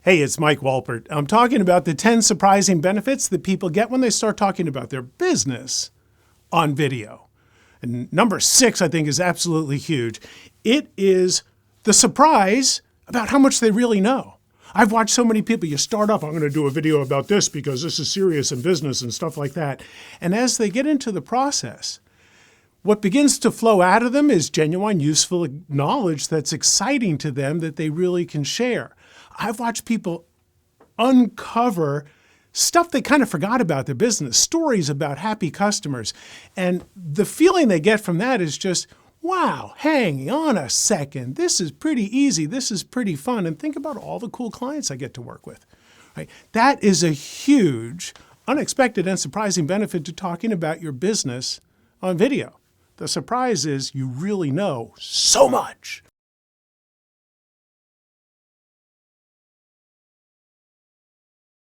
Hey, it's Mike Walpert. I'm talking about the 10 surprising benefits that people get when they start talking about their business on video. And number 6, I think, is absolutely huge. It is the surprise about how much they really know. I've watched so many people, you start off, I'm going to do a video about this because this is serious in business and stuff like that. And as they get into the process, what begins to flow out of them is genuine, useful knowledge that's exciting to them that they really can share. I've watched people uncover stuff they kind of forgot about their business, stories about happy customers. And the feeling they get from that is just, wow, hang on a second. This is pretty easy. This is pretty fun. And think about all the cool clients I get to work with. Right? That is a huge, unexpected, and surprising benefit to talking about your business on video. The surprise is you really know so much.